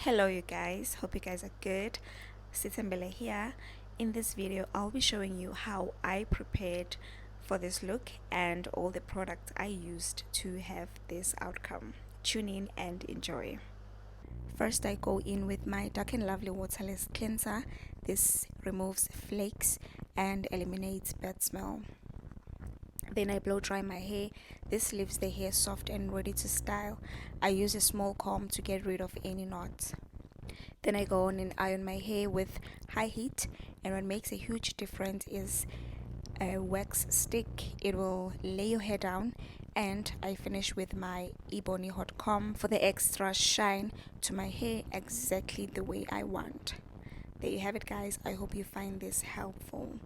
Hello you guys, hope you guys are good. Sitembele here. In this video I'll be showing you how I prepared for this look and all the products I used to have this outcome. Tune in and enjoy. First I go in with my Dark and Lovely Waterless cleanser. This removes flakes and eliminates bad smell. Then I blow dry my hair. This leaves the hair soft and ready to style. I use a small comb to get rid of any knots. Then I go on and iron my hair with high heat, and what makes a huge difference is a wax stick. It will lay your hair down, and I finish with my Ebony hot comb for the extra shine to my hair, exactly the way I want. There you have it guys. I hope you find this helpful.